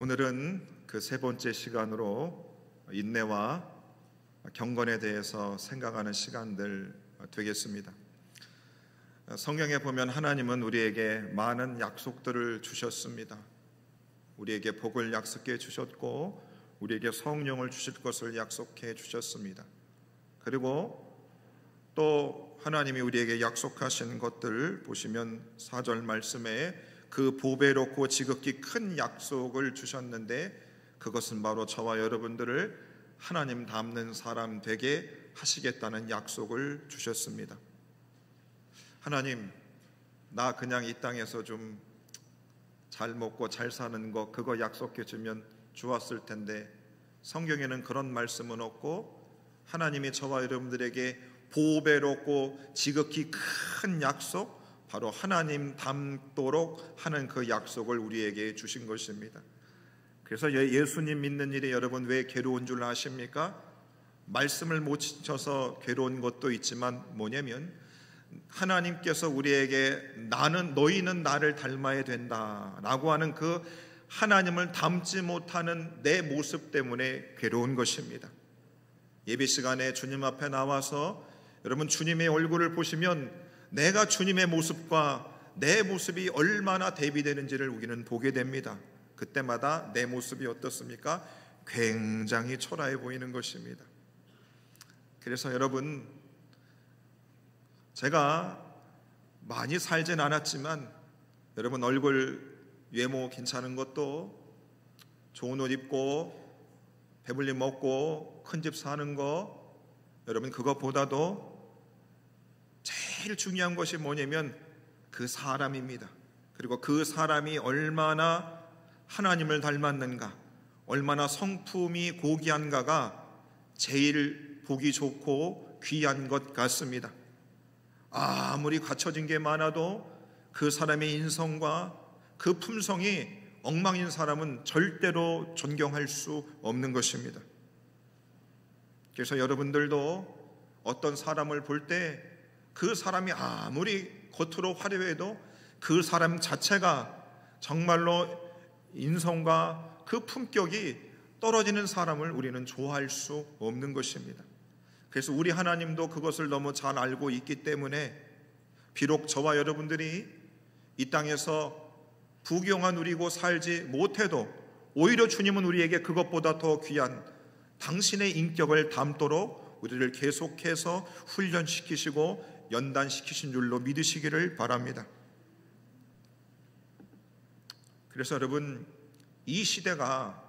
오늘은 그 세 번째 시간으로 인내와 경건에 대해서 생각하는 시간들 되겠습니다. 성경에 보면 하나님은 우리에게 많은 약속들을 주셨습니다. 우리에게 복을 약속해 주셨고 우리에게 성령을 주실 것을 약속해 주셨습니다. 그리고 또 하나님이 우리에게 약속하신 것들 보시면 4절 말씀에 그 보배롭고 지극히 큰 약속을 주셨는데 그것은 바로 저와 여러분들을 하나님 닮는 사람 되게 하시겠다는 약속을 주셨습니다. 하나님, 나 그냥 이 땅에서 좀 잘 먹고 잘 사는 거 그거 약속해 주면 좋았을 텐데 성경에는 그런 말씀은 없고 하나님이 저와 여러분들에게 보배롭고 지극히 큰 약속, 바로 하나님 닮도록 하는 그 약속을 우리에게 주신 것입니다. 그래서 예수님 믿는 일이 여러분 왜 괴로운 줄 아십니까? 말씀을 못 지켜서 괴로운 것도 있지만 뭐냐면 하나님께서 우리에게 너희는 나를 닮아야 된다라고 하는 그 하나님을 닮지 못하는 내 모습 때문에 괴로운 것입니다. 예배 시간에 주님 앞에 나와서 여러분 주님의 얼굴을 보시면 내가 주님의 모습과 내 모습이 얼마나 대비되는지를 우리는 보게 됩니다. 그때마다 내 모습이 어떻습니까? 굉장히 초라해 보이는 것입니다. 그래서 여러분, 제가 많이 살진 않았지만 여러분 얼굴 외모 괜찮은 것도, 좋은 옷 입고 배불리 먹고 큰 집 사는 거, 여러분 그것보다도 제일 중요한 것이 뭐냐면 그 사람입니다. 그리고 그 사람이 얼마나 하나님을 닮았는가, 얼마나 성품이 고귀한가가 제일 보기 좋고 귀한 것 같습니다. 아무리 갖춰진 게 많아도 그 사람의 인성과 그 품성이 엉망인 사람은 절대로 존경할 수 없는 것입니다. 그래서 여러분들도 어떤 사람을 볼 때 그 사람이 아무리 겉으로 화려해도 그 사람 자체가 정말로 인성과 그 품격이 떨어지는 사람을 우리는 좋아할 수 없는 것입니다. 그래서 우리 하나님도 그것을 너무 잘 알고 있기 때문에 비록 저와 여러분들이 이 땅에서 부귀영화 누리고 살지 못해도 오히려 주님은 우리에게 그것보다 더 귀한 당신의 인격을 담도록 우리를 계속해서 훈련시키시고 연단시키신 줄로 믿으시기를 바랍니다. 그래서 여러분, 이 시대가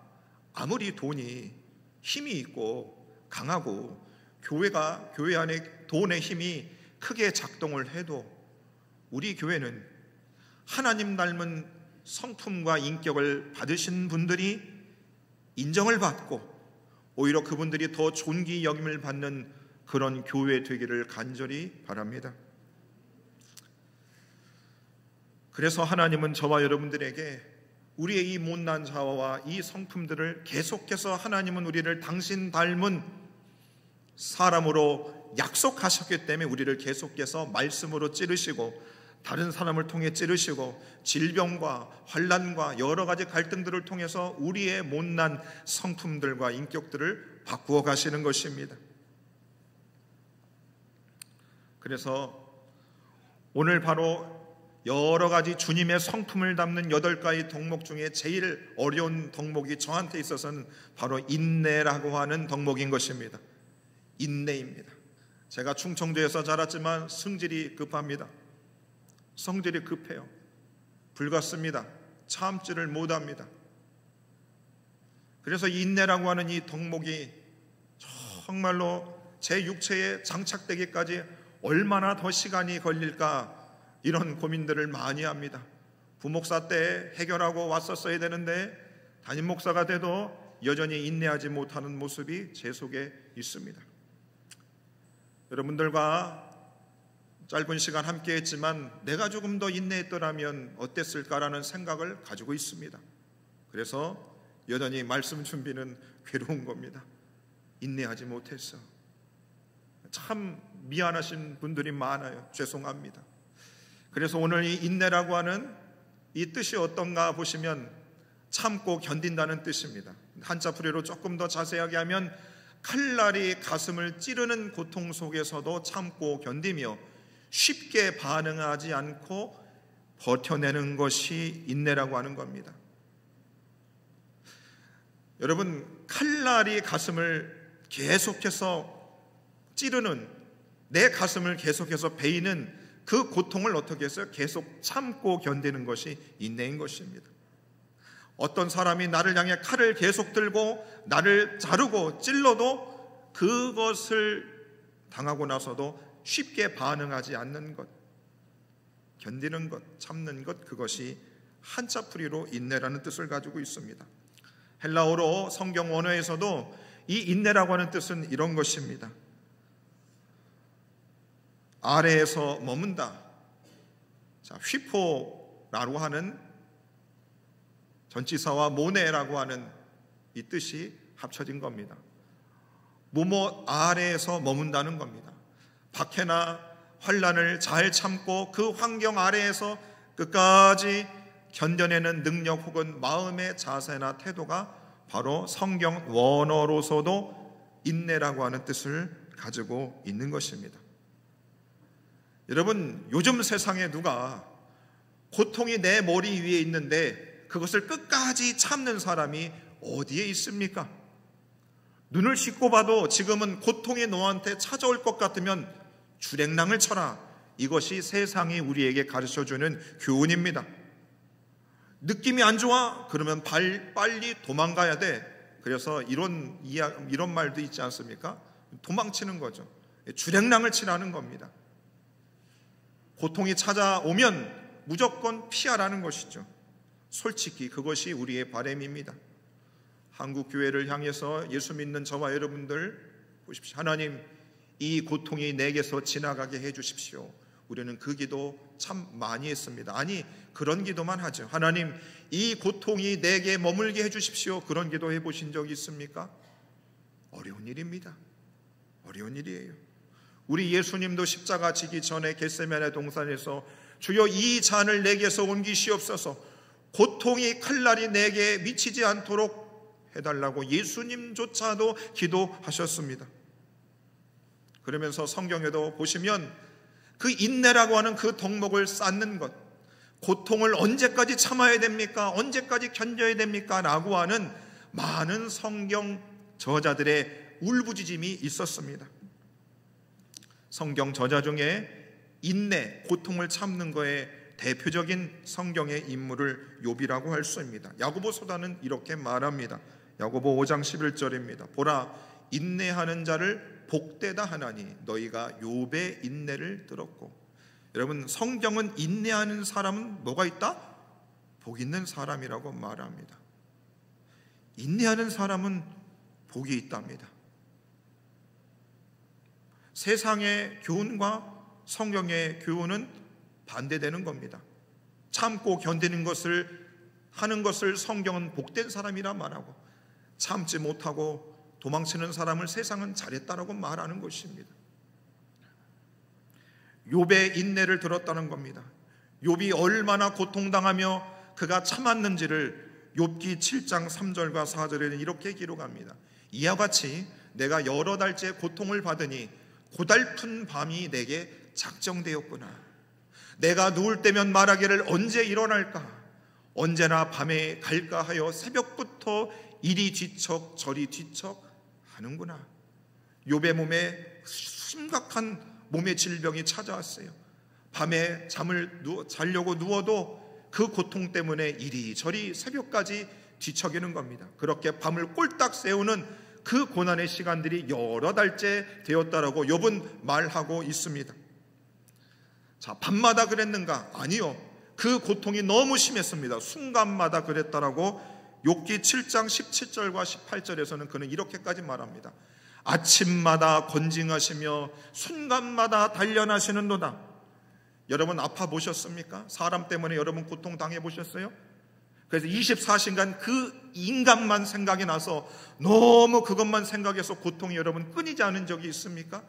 아무리 돈이 힘이 있고 강하고 교회 안에 돈의 힘이 크게 작동을 해도 우리 교회는 하나님 닮은 성품과 인격을 받으신 분들이 인정을 받고 오히려 그분들이 더 존귀 여김을 받는 그런 교회 되기를 간절히 바랍니다. 그래서 하나님은 저와 여러분들에게 우리의 이 못난 자아와 이 성품들을 계속해서 하나님은 우리를 당신 닮은 사람으로 약속하셨기 때문에 우리를 계속해서 말씀으로 찌르시고 다른 사람을 통해 찌르시고 질병과 환난과 여러 가지 갈등들을 통해서 우리의 못난 성품들과 인격들을 바꾸어 가시는 것입니다. 그래서 오늘 바로 여러 가지 주님의 성품을 담는 8가지 덕목 중에 제일 어려운 덕목이 저한테 있어서는 바로 인내라고 하는 덕목인 것입니다. 인내입니다. 제가 충청도에서 자랐지만 성질이 급합니다. 성질이 급해요. 불같습니다. 참지를 못합니다. 그래서 인내라고 하는 이 덕목이 정말로 제 육체에 장착되기까지 얼마나 더 시간이 걸릴까, 이런 고민들을 많이 합니다. 부목사 때 해결하고 왔었어야 되는데 담임 목사가 돼도 여전히 인내하지 못하는 모습이 제 속에 있습니다. 여러분들과 짧은 시간 함께 했지만 내가 조금 더 인내했더라면 어땠을까라는 생각을 가지고 있습니다. 그래서 여전히 말씀 준비는 괴로운 겁니다. 인내하지 못했어. 참 미안하신 분들이 많아요. 죄송합니다. 그래서 오늘 이 인내라고 하는 이 뜻이 어떤가 보시면 참고 견딘다는 뜻입니다. 한자풀이로 조금 더 자세하게 하면 칼날이 가슴을 찌르는 고통 속에서도 참고 견디며 쉽게 반응하지 않고 버텨내는 것이 인내라고 하는 겁니다. 여러분, 칼날이 가슴을 계속해서 찌르는, 내 가슴을 계속해서 베이는 그 고통을 어떻게 했어요? 계속 참고 견디는 것이 인내인 것입니다. 어떤 사람이 나를 향해 칼을 계속 들고 나를 자르고 찔러도 그것을 당하고 나서도 쉽게 반응하지 않는 것, 견디는 것, 참는 것, 그것이 한자풀이로 인내라는 뜻을 가지고 있습니다. 헬라어로 성경 원어에서도 이 인내라고 하는 뜻은 이런 것입니다. 아래에서 머문다. 자, 휘포라고 하는 전치사와 모네라고 하는 이 뜻이 합쳐진 겁니다. 뭐뭐 아래에서 머문다는 겁니다. 박해나 환난을 잘 참고 그 환경 아래에서 끝까지 견뎌내는 능력 혹은 마음의 자세나 태도가 바로 성경 원어로서도 인내라고 하는 뜻을 가지고 있는 것입니다. 여러분, 요즘 세상에 누가 고통이 내 머리 위에 있는데 그것을 끝까지 참는 사람이 어디에 있습니까? 눈을 씻고 봐도 지금은 고통이 너한테 찾아올 것 같으면 주랭랑을 쳐라. 이것이 세상이 우리에게 가르쳐주는 교훈입니다. 느낌이 안 좋아? 그러면 빨리 도망가야 돼. 그래서 이런 말도 있지 않습니까? 도망치는 거죠. 주랭랑을 치라는 겁니다. 고통이 찾아오면 무조건 피하라는 것이죠. 솔직히 그것이 우리의 바람입니다. 한국 교회를 향해서 예수 믿는 저와 여러분들 보십시오. 하나님, 이 고통이 내게서 지나가게 해 주십시오. 우리는 그 기도 참 많이 했습니다. 아니, 그런 기도만 하죠. 하나님, 이 고통이 내게 머물게 해 주십시오. 그런 기도 해보신 적이 있습니까? 어려운 일입니다. 어려운 일이에요. 우리 예수님도 십자가 지기 전에 겟세마네 동산에서 주여 이 잔을 내게서 옮기시옵소서, 고통이 칼날이 내게 미치지 않도록 해달라고 예수님조차도 기도하셨습니다. 그러면서 성경에도 보시면 그 인내라고 하는 그 덕목을 쌓는 것, 고통을 언제까지 참아야 됩니까? 언제까지 견뎌야 됩니까? 라고 하는 많은 성경 저자들의 울부짖음이 있었습니다. 성경 저자 중에 인내, 고통을 참는 거에 대표적인 성경의 인물을 욥이라고 할 수 있습니다. 야고보서다는 이렇게 말합니다. 야고보 5장 11절입니다. 보라, 인내하는 자를 복되다 하나니 너희가 욥의 인내를 들었고. 여러분, 성경은 인내하는 사람은 뭐가 있다? 복 있는 사람이라고 말합니다. 인내하는 사람은 복이 있답니다. 세상의 교훈과 성경의 교훈은 반대되는 겁니다. 참고 견디는 것을 하는 것을 성경은 복된 사람이라 말하고, 참지 못하고 도망치는 사람을 세상은 잘했다라고 말하는 것입니다. 욥의 인내를 들었다는 겁니다. 욥이 얼마나 고통당하며 그가 참았는지를 욥기 7장 3절과 4절에는 이렇게 기록합니다. 이와 같이 내가 여러 달째 고통을 받으니 고달픈 밤이 내게 작정되었구나. 내가 누울 때면 말하기를 언제 일어날까? 언제나 밤에 갈까 하여 새벽부터 이리 뒤척 저리 뒤척 하는구나. 욥의 몸에 심각한 몸의 질병이 찾아왔어요. 밤에 자려고 누워도 그 고통 때문에 이리저리 새벽까지 뒤척이는 겁니다. 그렇게 밤을 꼴딱 새우는 그 고난의 시간들이 여러 달째 되었다라고 욥은 말하고 있습니다. 자, 밤마다 그랬는가? 아니요. 그 고통이 너무 심했습니다. 순간마다 그랬다라고 욥기 7장 17절과 18절에서는 그는 이렇게까지 말합니다. 아침마다 건징하시며 순간마다 단련하시는도다. 여러분 아파 보셨습니까? 사람 때문에 여러분 고통 당해 보셨어요? 그래서 24시간 그 인간만 생각이 나서 너무 그것만 생각해서 고통이 여러분 끊이지 않은 적이 있습니까?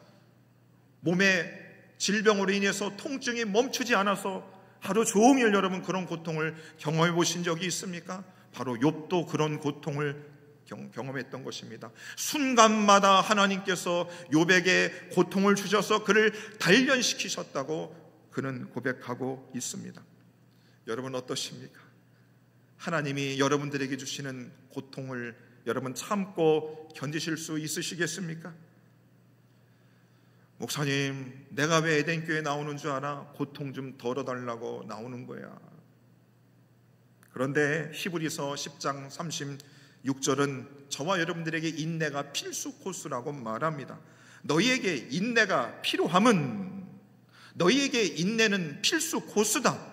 몸에 질병으로 인해서 통증이 멈추지 않아서 하루 종일 여러분 그런 고통을 경험해 보신 적이 있습니까? 바로 욥도 그런 고통을 경험했던 것입니다. 순간마다 하나님께서 욥에게 고통을 주셔서 그를 단련시키셨다고 그는 고백하고 있습니다. 여러분 어떠십니까? 하나님이 여러분들에게 주시는 고통을 여러분 참고 견디실 수 있으시겠습니까? 목사님, 내가 왜 에덴교회 나오는 줄 알아? 고통 좀 덜어달라고 나오는 거야. 그런데 히브리서 10장 36절은 저와 여러분들에게 인내가 필수 코스라고 말합니다. 너희에게 인내가 필요함은, 너희에게 인내는 필수 코스다.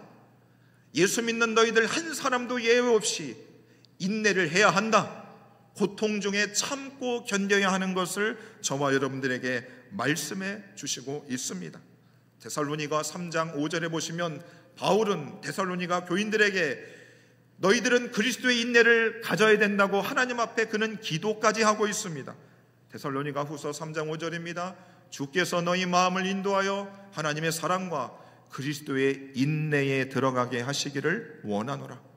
예수 믿는 너희들 한 사람도 예외 없이 인내를 해야 한다. 고통 중에 참고 견뎌야 하는 것을 저와 여러분들에게 말씀해 주시고 있습니다. 데살로니가 3장 5절에 보시면 바울은 데살로니가 교인들에게 너희들은 그리스도의 인내를 가져야 된다고 하나님 앞에 그는 기도까지 하고 있습니다. 데살로니가 후서 3장 5절입니다. 주께서 너희 마음을 인도하여 하나님의 사랑과 그리스도의 인내에 들어가게 하시기를 원하노라.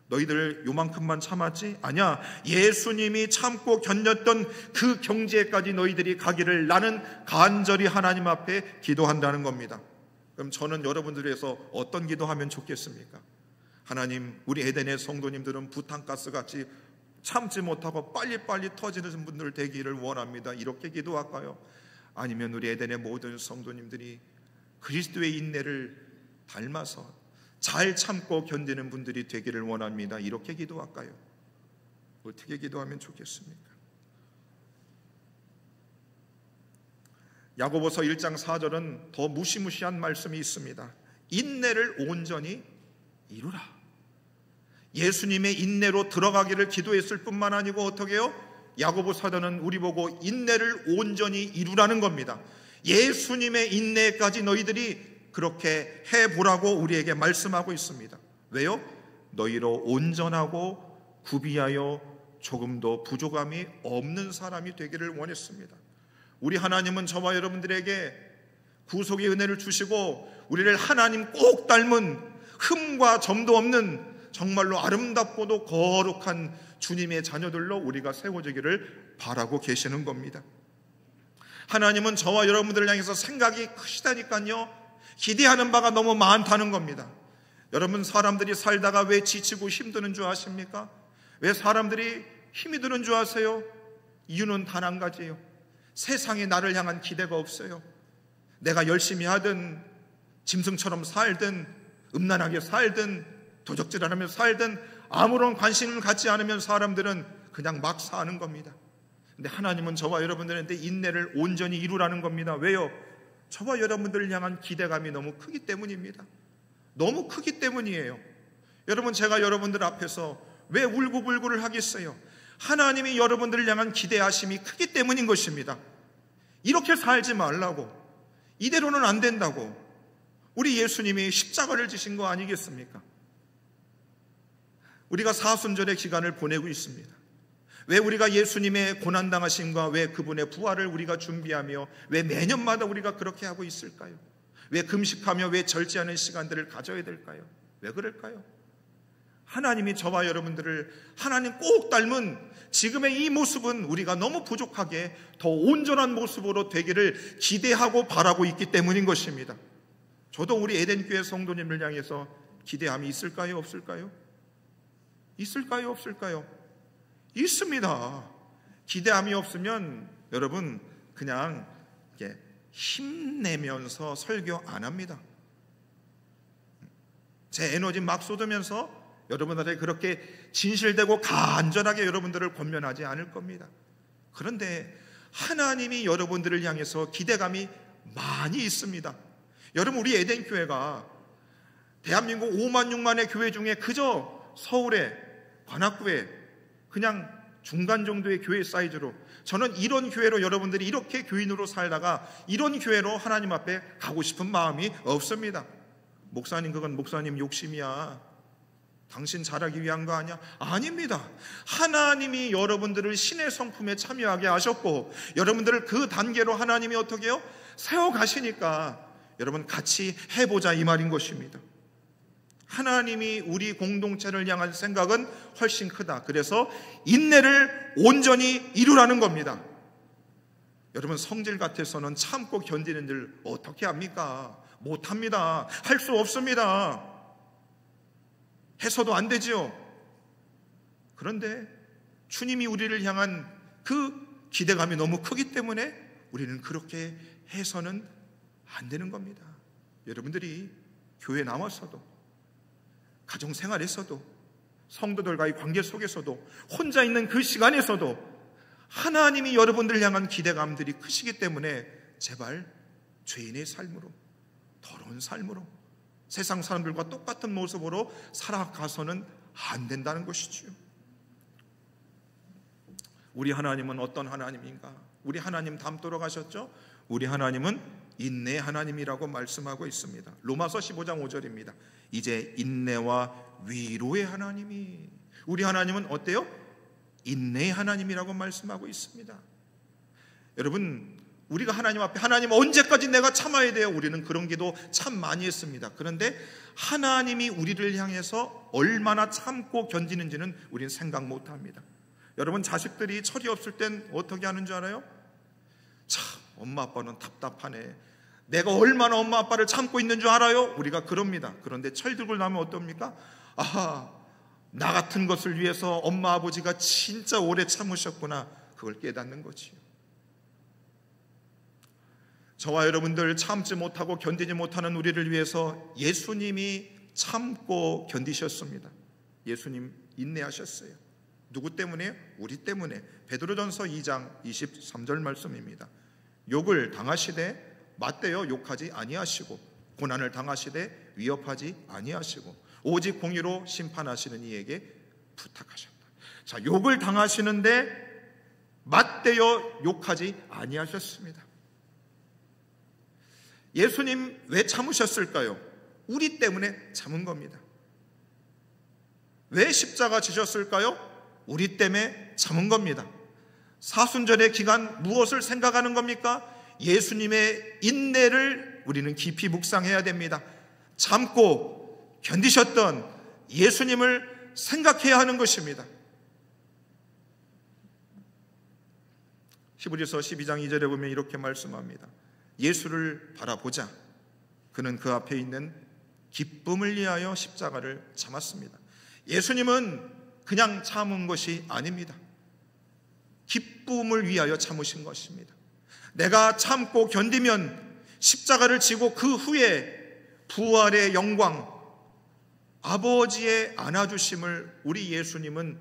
너희들 요만큼만 참았지? 아니야. 예수님이 참고 견뎠던 그 경지에까지 너희들이 가기를 나는 간절히 하나님 앞에 기도한다는 겁니다. 그럼 저는 여러분들 위해서 어떤 기도하면 좋겠습니까? 하나님, 우리 에덴의 성도님들은 부탄가스 같이 참지 못하고 빨리빨리 터지는 분들 되기를 원합니다. 이렇게 기도할까요? 아니면 우리 에덴의 모든 성도님들이 그리스도의 인내를 닮아서 잘 참고 견디는 분들이 되기를 원합니다. 이렇게 기도할까요? 어떻게 기도하면 좋겠습니까? 야고보서 1장 4절은 더 무시무시한 말씀이 있습니다. 인내를 온전히 이루라. 예수님의 인내로 들어가기를 기도했을 뿐만 아니고 어떻게 해요? 야고보 사도는 우리 보고 인내를 온전히 이루라는 겁니다. 예수님의 인내까지 너희들이 그렇게 해보라고 우리에게 말씀하고 있습니다. 왜요? 너희로 온전하고 구비하여 조금도 부족함이 없는 사람이 되기를 원했습니다. 우리 하나님은 저와 여러분들에게 구속의 은혜를 주시고 우리를 하나님 꼭 닮은 흠과 점도 없는 정말로 아름답고도 거룩한 주님의 자녀들로 우리가 세워지기를 바라고 계시는 겁니다. 하나님은 저와 여러분들을 향해서 생각이 크시다니까요. 기대하는 바가 너무 많다는 겁니다. 여러분, 사람들이 살다가 왜 지치고 힘드는 줄 아십니까? 왜 사람들이 힘이 드는 줄 아세요? 이유는 단 한 가지예요. 세상에 나를 향한 기대가 없어요. 내가 열심히 하든 짐승처럼 살든 음란하게 살든 도적질하며 살든 아무런 관심을 갖지 않으면 사람들은 그냥 막 사는 겁니다. 근데 하나님은 저와 여러분들한테 인내를 온전히 이루라는 겁니다. 왜요? 저와 여러분들을 향한 기대감이 너무 크기 때문입니다. 너무 크기 때문이에요. 여러분, 제가 여러분들 앞에서 왜 울고불고를 하겠어요? 하나님이 여러분들을 향한 기대하심이 크기 때문인 것입니다. 이렇게 살지 말라고, 이대로는 안 된다고 우리 예수님이 십자가를 지신 거 아니겠습니까? 우리가 사순절의 기간을 보내고 있습니다. 왜 우리가 예수님의 고난당하심과 왜 그분의 부활을 우리가 준비하며 왜 매년마다 우리가 그렇게 하고 있을까요? 왜 금식하며 왜 절제하는 시간들을 가져야 될까요? 왜 그럴까요? 하나님이 저와 여러분들을 하나님 꼭 닮은 지금의 이 모습은 우리가 너무 부족하게 더 온전한 모습으로 되기를 기대하고 바라고 있기 때문인 것입니다. 저도 우리 에덴교회 성도님을 향해서 기대함이 있을까요? 없을까요? 있을까요? 없을까요? 있습니다. 기대함이 없으면 여러분 그냥 힘내면서 설교 안 합니다. 제 에너지 막 쏟으면서 여러분들에게 그렇게 진실되고 간절하게 여러분들을 권면하지 않을 겁니다. 그런데 하나님이 여러분들을 향해서 기대감이 많이 있습니다. 여러분, 우리 에덴교회가 대한민국 5만 6만의 교회 중에 그저 서울에 관악구에 그냥 중간 정도의 교회 사이즈로, 저는 이런 교회로 여러분들이 이렇게 교인으로 살다가 이런 교회로 하나님 앞에 가고 싶은 마음이 없습니다. 목사님, 그건 목사님 욕심이야. 당신 잘하기 위한 거 아니야? 아닙니다. 하나님이 여러분들을 신의 성품에 참여하게 하셨고 여러분들을 그 단계로 하나님이 어떻게 해요? 세워가시니까 여러분 같이 해보자 이 말인 것입니다. 하나님이 우리 공동체를 향한 생각은 훨씬 크다. 그래서 인내를 온전히 이루라는 겁니다. 여러분, 성질 같아서는 참고 견디는 일 어떻게 합니까? 못합니다. 할 수 없습니다. 해서도 안 되지요. 그런데 주님이 우리를 향한 그 기대감이 너무 크기 때문에 우리는 그렇게 해서는 안 되는 겁니다. 여러분들이 교회 나와서도, 가정생활에서도, 성도들과의 관계 속에서도, 혼자 있는 그 시간에서도 하나님이 여러분들을 향한 기대감들이 크시기 때문에 제발 죄인의 삶으로, 더러운 삶으로, 세상 사람들과 똑같은 모습으로 살아가서는 안 된다는 것이지요. 우리 하나님은 어떤 하나님인가? 우리 하나님 닮도록 하셨죠? 우리 하나님은 인내의 하나님이라고 말씀하고 있습니다. 로마서 15장 5절입니다. 이제 인내와 위로의 하나님이, 우리 하나님은 어때요? 인내의 하나님이라고 말씀하고 있습니다. 여러분, 우리가 하나님 앞에, 하나님 언제까지 내가 참아야 돼요? 우리는 그런 기도 참 많이 했습니다. 그런데 하나님이 우리를 향해서 얼마나 참고 견디는지는 우리는 생각 못합니다. 여러분, 자식들이 철이 없을 땐 어떻게 하는 줄 알아요? 참, 엄마 아빠는 답답하네. 내가 얼마나 엄마 아빠를 참고 있는 줄 알아요? 우리가 그럽니다. 그런데 철 들고 나면 어떻습니까? 아하, 나 같은 것을 위해서 엄마 아버지가 진짜 오래 참으셨구나. 그걸 깨닫는 거지요. 저와 여러분들 참지 못하고 견디지 못하는 우리를 위해서 예수님이 참고 견디셨습니다. 예수님 인내하셨어요. 누구 때문에요? 우리 때문에. 베드로전서 2장 23절 말씀입니다. 욕을 당하시되 맞대어 욕하지 아니하시고, 고난을 당하시되 위협하지 아니하시고, 오직 공의로 심판하시는 이에게 부탁하셨다. 자, 욕을 당하시는데 맞대어 욕하지 아니하셨습니다. 예수님 왜 참으셨을까요? 우리 때문에 참은 겁니다. 왜 십자가 지셨을까요? 우리 때문에 참은 겁니다. 사순절의 기간 무엇을 생각하는 겁니까? 예수님의 인내를 우리는 깊이 묵상해야 됩니다. 참고 견디셨던 예수님을 생각해야 하는 것입니다. 히브리서 12장 2절에 보면 이렇게 말씀합니다. 예수를 바라보자. 그는 그 앞에 있는 기쁨을 위하여 십자가를 참았습니다. 예수님은 그냥 참은 것이 아닙니다. 기쁨을 위하여 참으신 것입니다. 내가 참고 견디면 십자가를 지고 그 후에 부활의 영광, 아버지의 안아주심을 우리 예수님은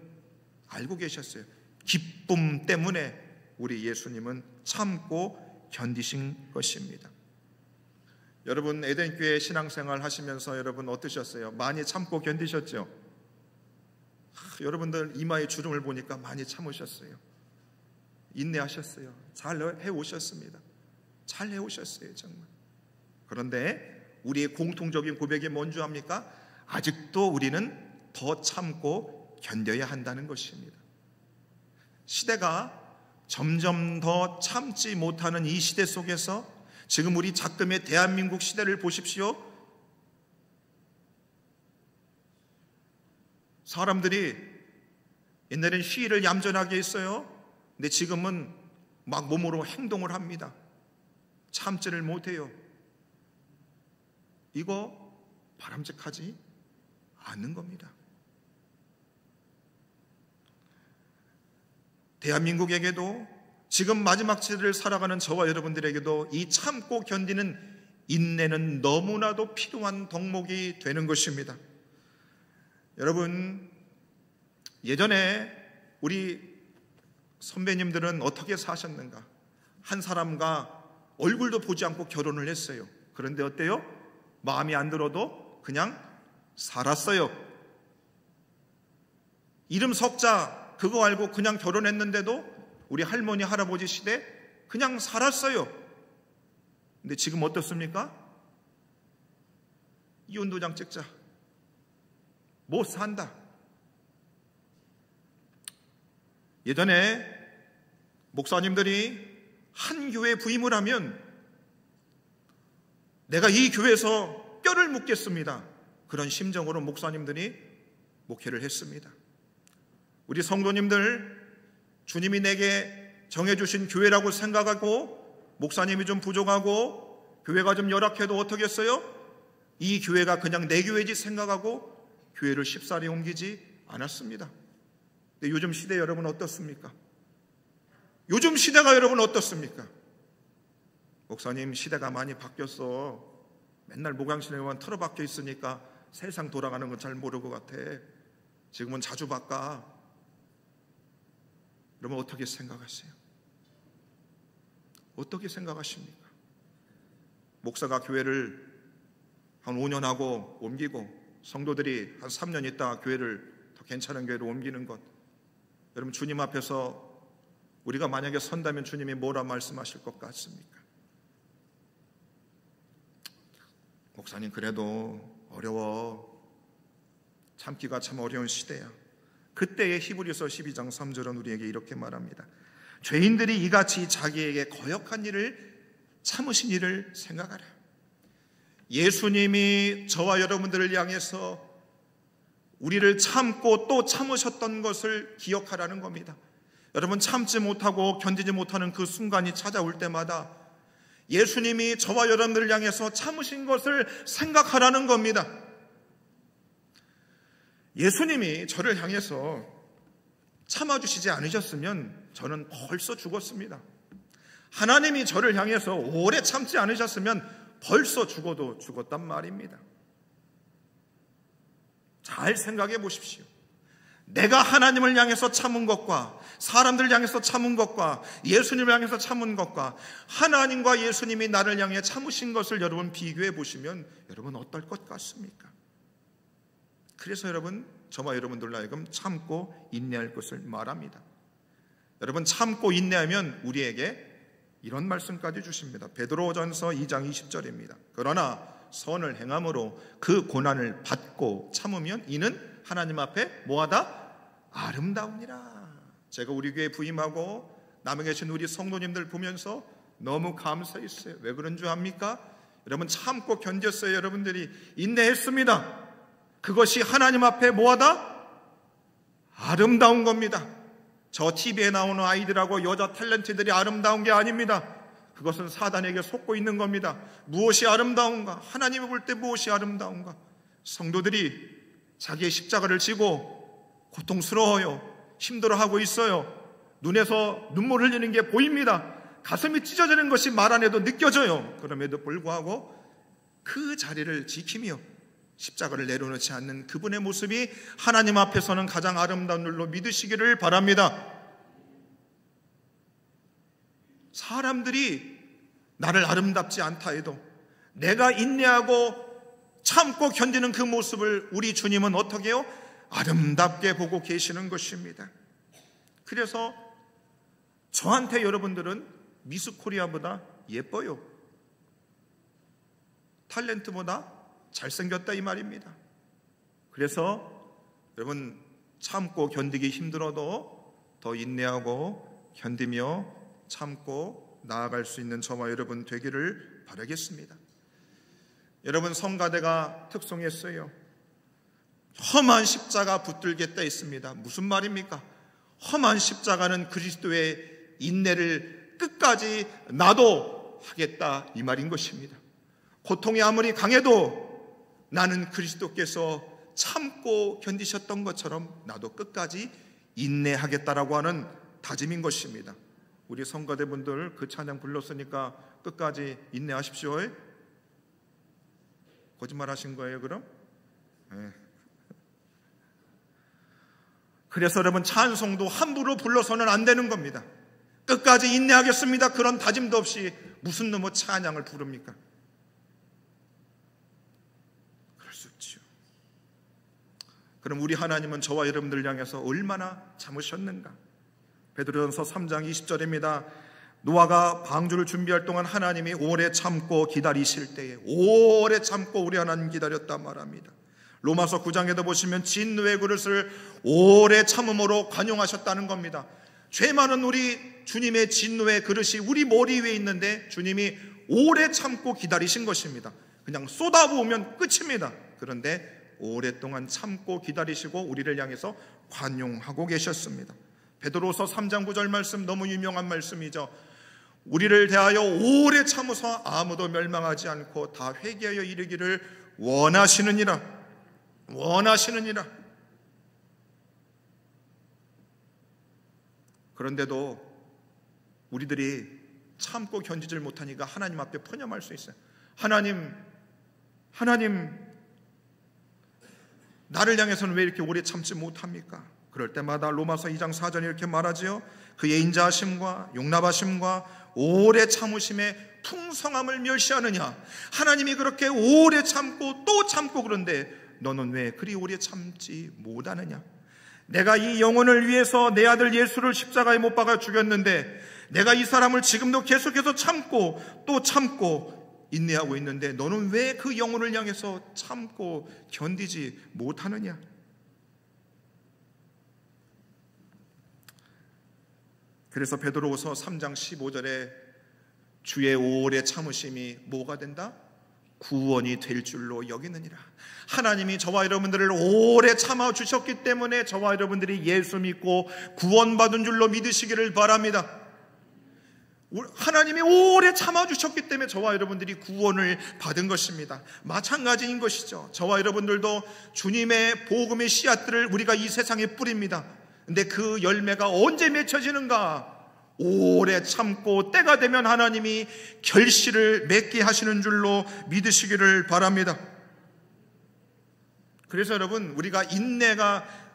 알고 계셨어요. 기쁨 때문에 우리 예수님은 참고 견디신 것입니다. 여러분, 에덴교회 신앙생활 하시면서 여러분 어떠셨어요? 많이 참고 견디셨죠? 여러분들 이마에 주름을 보니까 많이 참으셨어요. 인내하셨어요. 잘 해오셨습니다. 잘 해오셨어요, 정말. 그런데 우리의 공통적인 고백이 뭔지 압니까? 아직도 우리는 더 참고 견뎌야 한다는 것입니다. 시대가 점점 더 참지 못하는 이 시대 속에서 지금 우리 작금의 대한민국 시대를 보십시오. 사람들이 옛날엔 시위를 얌전하게 했어요. 근데 지금은 막 몸으로 행동을 합니다. 참지를 못해요. 이거 바람직하지 않는 겁니다. 대한민국에게도 지금 마지막 시대를 살아가는 저와 여러분들에게도 이 참고 견디는 인내는 너무나도 필요한 덕목이 되는 것입니다. 여러분, 예전에 우리 선배님들은 어떻게 사셨는가? 한 사람과 얼굴도 보지 않고 결혼을 했어요. 그런데 어때요? 마음이 안 들어도 그냥 살았어요. 이름 석자 그거 알고 그냥 결혼했는데도 우리 할머니 할아버지 시대 그냥 살았어요. 근데 지금 어떻습니까? 이혼도장 찍자. 못 산다. 예전에 목사님들이 한 교회에 부임을 하면 내가 이 교회에서 뼈를 묻겠습니다. 그런 심정으로 목사님들이 목회를 했습니다. 우리 성도님들, 주님이 내게 정해주신 교회라고 생각하고 목사님이 좀 부족하고 교회가 좀 열악해도 어떻겠어요? 이 교회가 그냥 내 교회지 생각하고 교회를 쉽사리 옮기지 않았습니다. 근데 요즘 시대 여러분 어떻습니까? 요즘 시대가 여러분 어떻습니까? 목사님, 시대가 많이 바뀌었어. 맨날 목양실에만 틀어박혀 있으니까 세상 돌아가는 건 잘 모르고 같아. 지금은 자주 바꿔. 여러분 어떻게 생각하세요? 어떻게 생각하십니까? 목사가 교회를 한 5년 하고 옮기고 성도들이 한 3년 있다가 교회를 더 괜찮은 교회로 옮기는 것, 여러분 주님 앞에서 우리가 만약에 선다면 주님이 뭐라 말씀하실 것 같습니까? 목사님, 그래도 어려워. 참기가 참 어려운 시대야. 그때의 히브리서 12장 3절은 우리에게 이렇게 말합니다. 죄인들이 이같이 자기에게 거역한 일을 참으신 일을 생각하라. 예수님이 저와 여러분들을 향해서 우리를 참고 또 참으셨던 것을 기억하라는 겁니다. 여러분, 참지 못하고 견디지 못하는 그 순간이 찾아올 때마다 예수님이 저와 여러분들을 향해서 참으신 것을 생각하라는 겁니다. 예수님이 저를 향해서 참아주시지 않으셨으면 저는 벌써 죽었습니다. 하나님이 저를 향해서 오래 참지 않으셨으면 벌써 죽어도 죽었단 말입니다. 잘 생각해 보십시오. 내가 하나님을 향해서 참은 것과 사람들을 향해서 참은 것과 예수님을 향해서 참은 것과 하나님과 예수님이 나를 향해 참으신 것을 여러분 비교해 보시면 여러분 어떨 것 같습니까? 그래서 여러분, 저와 여러분들로 하여금 참고 인내할 것을 말합니다. 여러분, 참고 인내하면 우리에게 이런 말씀까지 주십니다. 베드로전서 2장 20절입니다. 그러나 선을 행함으로 그 고난을 받고 참으면 이는 하나님 앞에 뭐하다? 아름다우니라. 제가 우리 교회 부임하고 남에 계신 우리 성도님들 보면서 너무 감사했어요. 왜 그런 줄 압니까? 여러분, 참고 견뎠어요. 여러분들이 인내했습니다. 그것이 하나님 앞에 뭐하다? 아름다운 겁니다. 저 TV에 나오는 아이들하고 여자 탤런트들이 아름다운 게 아닙니다. 그것은 사단에게 속고 있는 겁니다. 무엇이 아름다운가? 하나님이 볼 때 무엇이 아름다운가? 성도들이 자기의 십자가를 지고 고통스러워요. 힘들어하고 있어요. 눈에서 눈물 흘리는 게 보입니다. 가슴이 찢어지는 것이 말 안 해도 느껴져요. 그럼에도 불구하고 그 자리를 지키며 십자가를 내려놓지 않는 그분의 모습이 하나님 앞에서는 가장 아름다운 줄로 믿으시기를 바랍니다. 사람들이 나를 아름답지 않다 해도 내가 인내하고 참고 견디는 그 모습을 우리 주님은 어떻게 해요? 아름답게 보고 계시는 것입니다. 그래서 저한테 여러분들은 미스 코리아보다 예뻐요. 탤런트보다 잘생겼다 이 말입니다. 그래서 여러분, 참고 견디기 힘들어도 더 인내하고 견디며 참고 나아갈 수 있는 저와 여러분 되기를 바라겠습니다. 여러분, 성가대가 특송했어요. 험한 십자가 붙들겠다 했습니다. 무슨 말입니까? 험한 십자가는 그리스도의 인내를 끝까지 나도 하겠다 이 말인 것입니다. 고통이 아무리 강해도 나는 그리스도께서 참고 견디셨던 것처럼 나도 끝까지 인내하겠다라고 하는 다짐인 것입니다. 우리 성가대분들 그 찬양 불렀으니까 끝까지 인내하십시오. 거짓말 하신 거예요 그럼? 네. 그래서 여러분, 찬송도 함부로 불러서는 안 되는 겁니다. 끝까지 인내하겠습니다 그런 다짐도 없이 무슨 놈의 찬양을 부릅니까? 그럴 수 없죠. 그럼 우리 하나님은 저와 여러분들 향해서 얼마나 참으셨는가? 베드로전서 3장 20절입니다. 노아가 방주를 준비할 동안 하나님이 오래 참고 기다리실 때에 오래 참고 우리 하나님 기다렸단 말합니다. 로마서 9장에도 보시면 진노의 그릇을 오래 참음으로 관용하셨다는 겁니다. 죄 많은 우리 주님의 진노의 그릇이 우리 머리 위에 있는데 주님이 오래 참고 기다리신 것입니다. 그냥 쏟아부으면 끝입니다. 그런데 오랫동안 참고 기다리시고 우리를 향해서 관용하고 계셨습니다. 베드로서 3장 9절 말씀, 너무 유명한 말씀이죠. 우리를 대하여 오래 참으사 아무도 멸망하지 않고 다 회개하여 이르기를 원하시느니라. 그런데도 우리들이 참고 견디질 못하니까 하나님 앞에 포념할 수 있어요. 하나님, 나를 향해서는 왜 이렇게 오래 참지 못합니까? 그럴 때마다 로마서 2장 4절에 이렇게 말하지요. 그의 인자하심과 용납하심과 오래 참으심의 풍성함을 멸시하느냐. 하나님이 그렇게 오래 참고 또 참고, 그런데 너는 왜 그리 오래 참지 못하느냐. 내가 이 영혼을 위해서 내 아들 예수를 십자가에 못 박아 죽였는데 내가 이 사람을 지금도 계속해서 참고 또 참고 인내하고 있는데 너는 왜 그 영혼을 향해서 참고 견디지 못하느냐. 그래서 베드로후서 3장 15절에 주의 오래 참으심이 뭐가 된다? 구원이 될 줄로 여기느니라. 하나님이 저와 여러분들을 오래 참아주셨기 때문에 저와 여러분들이 예수 믿고 구원받은 줄로 믿으시기를 바랍니다. 하나님이 오래 참아주셨기 때문에 저와 여러분들이 구원을 받은 것입니다. 마찬가지인 것이죠. 저와 여러분들도 주님의 복음의 씨앗들을 우리가 이 세상에 뿌립니다. 근데 그 열매가 언제 맺혀지는가? 오래 참고 때가 되면 하나님이 결실을 맺게 하시는 줄로 믿으시기를 바랍니다. 그래서 여러분,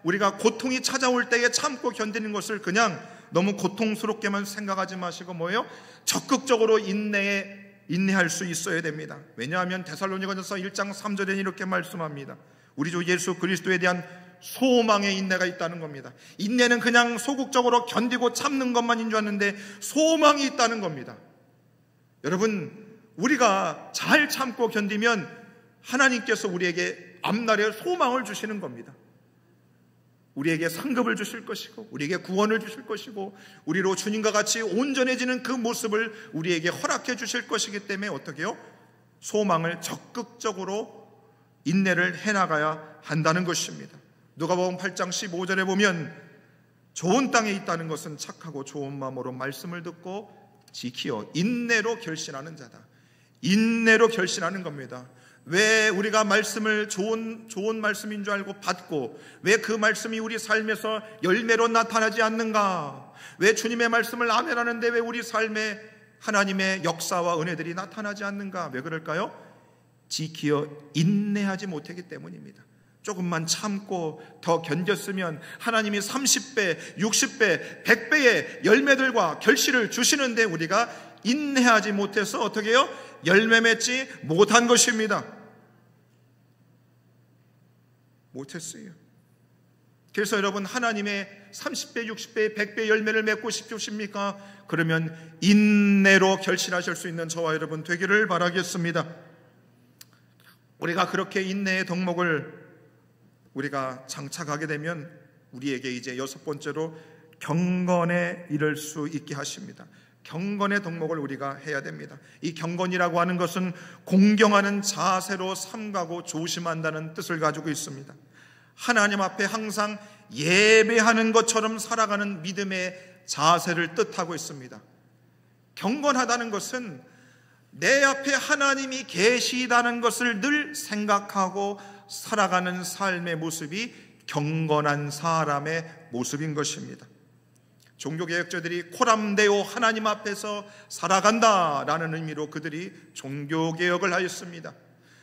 우리가 고통이 찾아올 때에 참고 견디는 것을 그냥 너무 고통스럽게만 생각하지 마시고 뭐예요? 적극적으로 인내할 수 있어야 됩니다. 왜냐하면 데살로니가전서 1장 3절에 이렇게 말씀합니다. 우리 주 예수 그리스도에 대한 소망의 인내가 있다는 겁니다. 인내는 그냥 소극적으로 견디고 참는 것만인 줄 아는데 소망이 있다는 겁니다. 여러분, 우리가 잘 참고 견디면 하나님께서 우리에게 앞날에 소망을 주시는 겁니다. 우리에게 상급을 주실 것이고 우리에게 구원을 주실 것이고 우리로 주님과 같이 온전해지는 그 모습을 우리에게 허락해 주실 것이기 때문에 어떻게 해요? 소망을 적극적으로 인내를 해나가야 한다는 것입니다. 누가복음 8장 15절에 보면 좋은 땅에 있다는 것은 착하고 좋은 마음으로 말씀을 듣고 지키어 인내로 결신하는 자다. 인내로 결신하는 겁니다. 왜 우리가 말씀을 좋은 말씀인 줄 알고 받고 왜 그 말씀이 우리 삶에서 열매로 나타나지 않는가? 왜 주님의 말씀을 아멘하는데 왜 우리 삶에 하나님의 역사와 은혜들이 나타나지 않는가? 왜 그럴까요? 지키어 인내하지 못하기 때문입니다. 조금만 참고 더 견뎠으면 하나님이 30배, 60배, 100배의 열매들과 결실을 주시는데 우리가 인내하지 못해서 어떻게 해요? 열매 맺지 못한 것입니다. 못했어요. 그래서 여러분, 하나님의 30배, 60배, 100배 열매를 맺고 싶으십니까? 그러면 인내로 결실하실 수 있는 저와 여러분 되기를 바라겠습니다. 우리가 그렇게 인내의 덕목을 우리가 장착하게 되면 우리에게 이제 6번째로 경건에 이를 수 있게 하십니다. 경건의 덕목을 우리가 해야 됩니다. 이 경건이라고 하는 것은 공경하는 자세로 삼가고 조심한다는 뜻을 가지고 있습니다. 하나님 앞에 항상 예배하는 것처럼 살아가는 믿음의 자세를 뜻하고 있습니다. 경건하다는 것은 내 앞에 하나님이 계시다는 것을 늘 생각하고 살아가는 삶의 모습이 경건한 사람의 모습인 것입니다. 종교개혁자들이 코람데오 하나님 앞에서 살아간다라는 의미로 그들이 종교개혁을 하였습니다.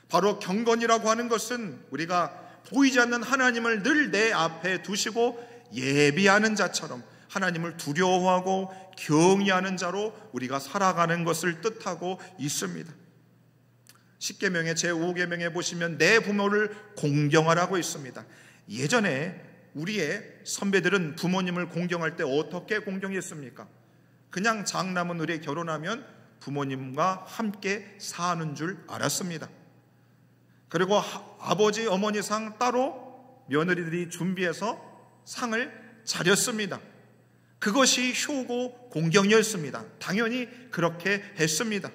바로 경건이라고 하는 것은 우리가 보이지 않는 하나님을 늘 내 앞에 두시고 예비하는 자처럼 하나님을 두려워하고 경외하는 자로 우리가 살아가는 것을 뜻하고 있습니다. 10계명의 제5계명에 보시면 내 부모를 공경하라고 있습니다. 예전에 우리의 선배들은 부모님을 공경할 때 어떻게 공경했습니까? 그냥 장남은 결혼하면 부모님과 함께 사는 줄 알았습니다. 그리고 아버지 어머니 상 따로 며느리들이 준비해서 상을 차렸습니다. 그것이 효고 공경이었습니다. 당연히 그렇게 했습니다.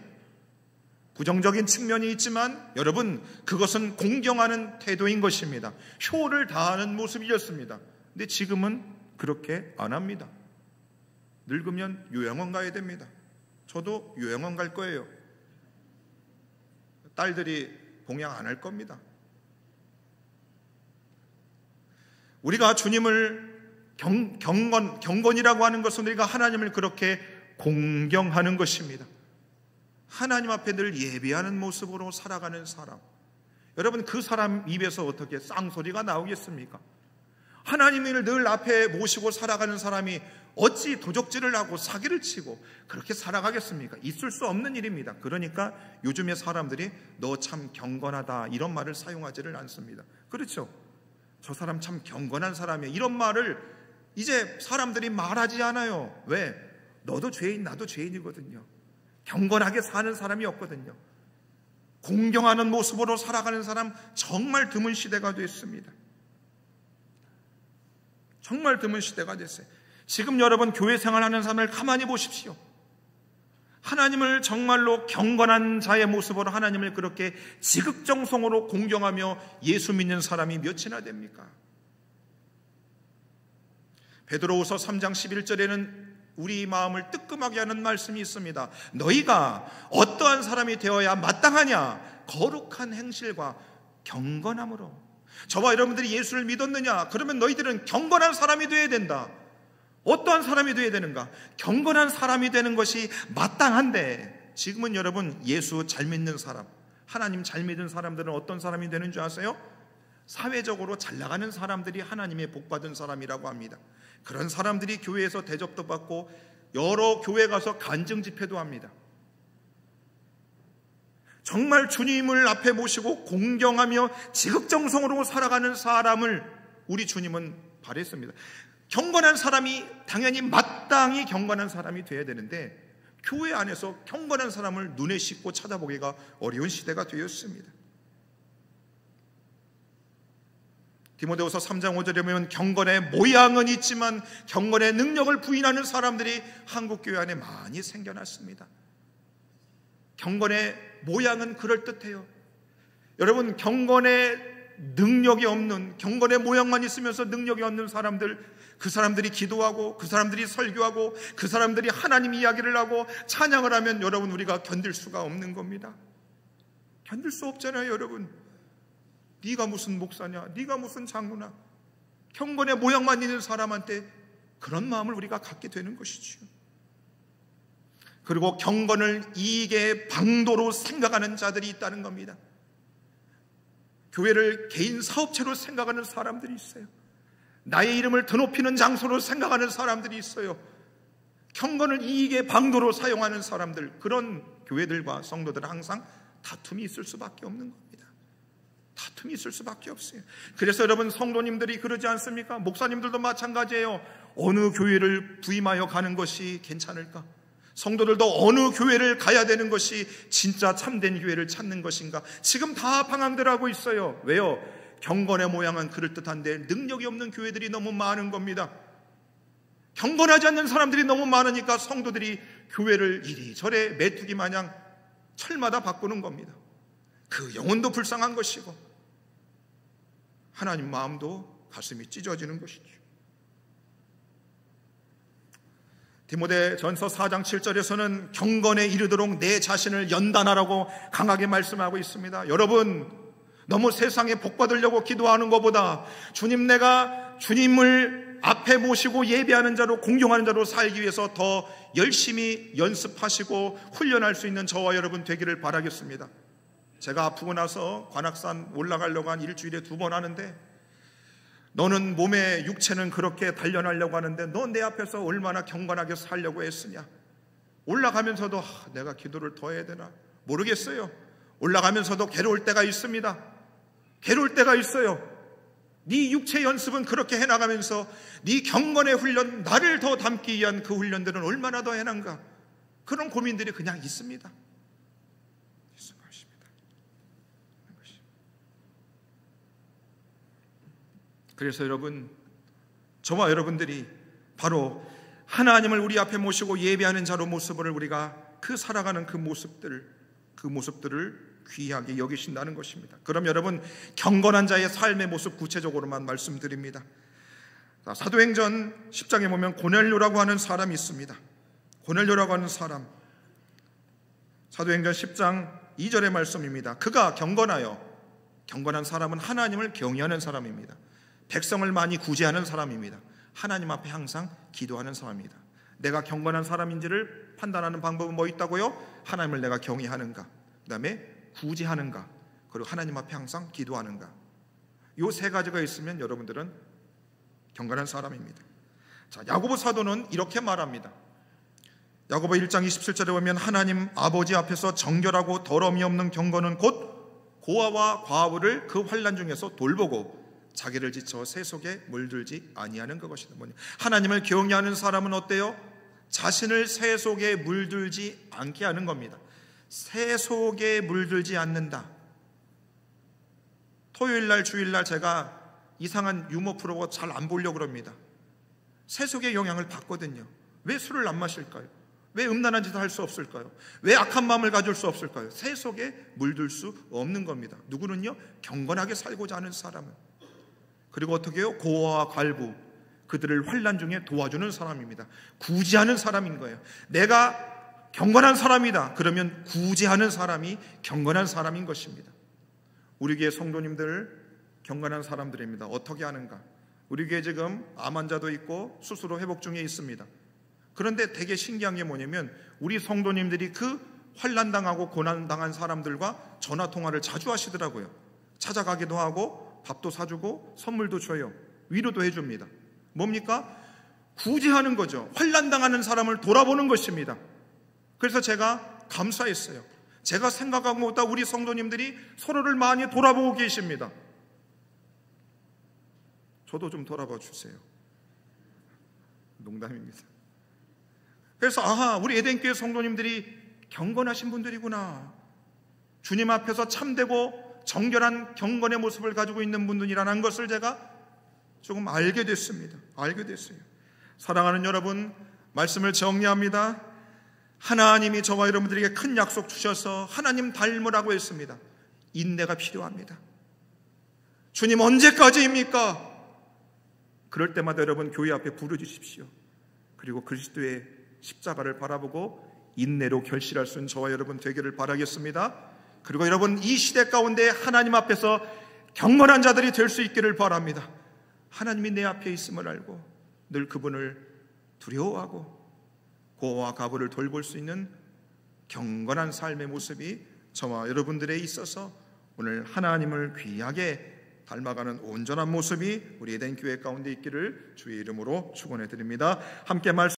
부정적인 측면이 있지만 여러분, 그것은 공경하는 태도인 것입니다. 효를 다하는 모습이었습니다. 근데 지금은 그렇게 안 합니다. 늙으면 요양원 가야 됩니다. 저도 요양원 갈 거예요. 딸들이 봉양 안 할 겁니다. 우리가 주님을 경건이라고 하는 것은 우리가 하나님을 그렇게 공경하는 것입니다. 하나님 앞에 늘 예배하는 모습으로 살아가는 사람. 여러분, 그 사람 입에서 어떻게 쌍소리가 나오겠습니까? 하나님을 늘 앞에 모시고 살아가는 사람이 어찌 도적질을 하고 사기를 치고 그렇게 살아가겠습니까? 있을 수 없는 일입니다. 그러니까 요즘의 사람들이 너 참 경건하다 이런 말을 사용하지를 않습니다. 그렇죠? 저 사람 참 경건한 사람이야 이런 말을 이제 사람들이 말하지 않아요. 왜? 너도 죄인 나도 죄인이거든요. 경건하게 사는 사람이 없거든요. 공경하는 모습으로 살아가는 사람 정말 드문 시대가 됐습니다. 정말 드문 시대가 됐어요. 지금 여러분 교회 생활하는 사람을 가만히 보십시오. 하나님을 정말로 경건한 자의 모습으로 하나님을 그렇게 지극정성으로 공경하며 예수 믿는 사람이 몇이나 됩니까? 베드로후서 3장 11절에는 우리 마음을 뜨끔하게 하는 말씀이 있습니다. 너희가 어떠한 사람이 되어야 마땅하냐? 거룩한 행실과 경건함으로. 저와 여러분들이 예수를 믿었느냐? 그러면 너희들은 경건한 사람이 되어야 된다. 어떠한 사람이 되어야 되는가? 경건한 사람이 되는 것이 마땅한데 지금은 여러분 예수 잘 믿는 사람, 하나님 잘 믿는 사람들은 어떤 사람이 되는 줄 아세요? 사회적으로 잘 나가는 사람들이 하나님의 복받은 사람이라고 합니다. 그런 사람들이 교회에서 대접도 받고 여러 교회 가서 간증 집회도 합니다. 정말 주님을 앞에 모시고 공경하며 지극정성으로 살아가는 사람을 우리 주님은 바랬습니다. 경건한 사람이 당연히 마땅히 경건한 사람이 돼야 되는데 교회 안에서 경건한 사람을 눈에 씻고 찾아보기가 어려운 시대가 되었습니다. 디모데후서 3장 5절에 보면 경건의 모양은 있지만 경건의 능력을 부인하는 사람들이 한국교회 안에 많이 생겨났습니다. 경건의 모양은 그럴듯해요. 여러분, 경건의 능력이 없는, 경건의 모양만 있으면서 능력이 없는 사람들, 그 사람들이 기도하고 그 사람들이 설교하고 그 사람들이 하나님 이야기를 하고 찬양을 하면 여러분 우리가 견딜 수가 없는 겁니다. 견딜 수 없잖아요. 여러분, 네가 무슨 목사냐, 네가 무슨 장로나, 경건의 모양만 있는 사람한테 그런 마음을 우리가 갖게 되는 것이지요. 그리고 경건을 이익의 방도로 생각하는 자들이 있다는 겁니다. 교회를 개인 사업체로 생각하는 사람들이 있어요. 나의 이름을 드높이는 장소로 생각하는 사람들이 있어요. 경건을 이익의 방도로 사용하는 사람들, 그런 교회들과 성도들은 항상 다툼이 있을 수밖에 없는 겁니다. 다툼이 있을 수밖에 없어요. 그래서 여러분, 성도님들이 그러지 않습니까? 목사님들도 마찬가지예요. 어느 교회를 부임하여 가는 것이 괜찮을까? 성도들도 어느 교회를 가야 되는 것이 진짜 참된 교회를 찾는 것인가? 지금 다 방황들하고 있어요. 왜요? 경건의 모양은 그럴듯한데 능력이 없는 교회들이 너무 많은 겁니다. 경건하지 않는 사람들이 너무 많으니까 성도들이 교회를 이리저리 메뚜기 마냥 철마다 바꾸는 겁니다. 그 영혼도 불쌍한 것이고 하나님 마음도 가슴이 찢어지는 것이죠. 디모데전서 4장 7절에서는 경건에 이르도록 내 자신을 연단하라고 강하게 말씀하고 있습니다. 여러분, 너무 세상에 복 받으려고 기도하는 것보다 내가 주님을 앞에 모시고 예배하는 자로, 공경하는 자로 살기 위해서 더 열심히 연습하시고 훈련할 수 있는 저와 여러분 되기를 바라겠습니다. 제가 아프고 나서 관악산 올라가려고 한 일주일에 2번 하는데, 너는 몸의 육체는 그렇게 단련하려고 하는데 너 내 앞에서 얼마나 경건하게 살려고 했으냐. 올라가면서도 내가 기도를 더 해야 되나 모르겠어요. 올라가면서도 괴로울 때가 있습니다. 괴로울 때가 있어요. 네 육체 연습은 그렇게 해나가면서 네 경건의 훈련, 나를 더 닮기 위한 그 훈련들은 얼마나 더 해난가, 그런 고민들이 그냥 있습니다. 그래서 여러분, 저와 여러분들이 바로 하나님을 우리 앞에 모시고 예배하는 자로 모습을 우리가 그 살아가는 그 모습들, 그 모습들을 귀하게 여기신다는 것입니다. 그럼 여러분, 경건한 자의 삶의 모습 구체적으로만 말씀드립니다. 사도행전 10장에 보면 고넬료라고 하는 사람이 있습니다. 고넬료라고 하는 사람, 사도행전 10장 2절의 말씀입니다. 그가 경건한 사람은 하나님을 경외하는 사람입니다. 백성을 많이 구제하는 사람입니다. 하나님 앞에 항상 기도하는 사람입니다. 내가 경건한 사람인지를 판단하는 방법은 뭐 있다고요? 하나님을 내가 경외하는가, 그 다음에 구제하는가, 그리고 하나님 앞에 항상 기도하는가. 이 세 가지가 있으면 여러분들은 경건한 사람입니다. 자, 야고보 사도는 이렇게 말합니다. 야고보 1장 27절에 보면 하나님 아버지 앞에서 정결하고 더러움이 없는 경건은 곧 고아와 과부를 그 환난 중에서 돌보고 자기를 지쳐 새 속에 물들지 아니하는 그것이다. 뭐냐? 하나님을 경외하는 사람은 어때요? 자신을 새 속에 물들지 않게 하는 겁니다. 새 속에 물들지 않는다. 토요일날 주일날 제가 이상한 유머 프로가 잘 안 보려고 그럽니다. 새 속의 영향을 받거든요. 왜 술을 안 마실까요? 왜 음란한 짓을 할 수 없을까요? 왜 악한 마음을 가질 수 없을까요? 새 속에 물들 수 없는 겁니다. 누구는요? 경건하게 살고자 하는 사람은. 그리고 어떻게 해요? 고아와 갈부, 그들을 환난 중에 도와주는 사람입니다. 구제하는 사람인 거예요. 내가 경건한 사람이다. 그러면 구제하는 사람이 경건한 사람인 것입니다. 우리 교회 성도님들 경건한 사람들입니다. 어떻게 하는가? 우리 교회 지금 암 환자도 있고 스스로 회복 중에 있습니다. 그런데 되게 신기한 게 뭐냐면 우리 성도님들이 그 환난당하고 고난당한 사람들과 전화통화를 자주 하시더라고요. 찾아가기도 하고 밥도 사주고 선물도 줘요. 위로도 해줍니다. 뭡니까? 구제하는 거죠. 환난당하는 사람을 돌아보는 것입니다. 그래서 제가 감사했어요. 제가 생각하고 보다 우리 성도님들이 서로를 많이 돌아보고 계십니다. 저도 좀 돌아봐 주세요. 농담입니다. 그래서 우리 에덴교회 성도님들이 경건하신 분들이구나. 주님 앞에서 참되고 정결한 경건의 모습을 가지고 있는 분들이라는 것을 제가 조금 알게 됐습니다. 알게 됐어요. 사랑하는 여러분, 말씀을 정리합니다. 하나님이 저와 여러분들에게 큰 약속 주셔서 하나님 닮으라고 했습니다. 인내가 필요합니다. 주님 언제까지입니까? 그럴 때마다 여러분 교회 앞에 부르주십시오. 그리고 그리스도의 십자가를 바라보고 인내로 결실할 수 있는 저와 여러분 되기를 바라겠습니다. 그리고 여러분 이 시대 가운데 하나님 앞에서 경건한 자들이 될 수 있기를 바랍니다. 하나님이 내 앞에 있음을 알고 늘 그분을 두려워하고 고아와 과부를 돌볼 수 있는 경건한 삶의 모습이 저와 여러분들에 있어서 오늘 하나님을 귀하게 닮아가는 온전한 모습이 우리 에덴 교회 가운데 있기를 주의 이름으로 축원해 드립니다. 함께 말씀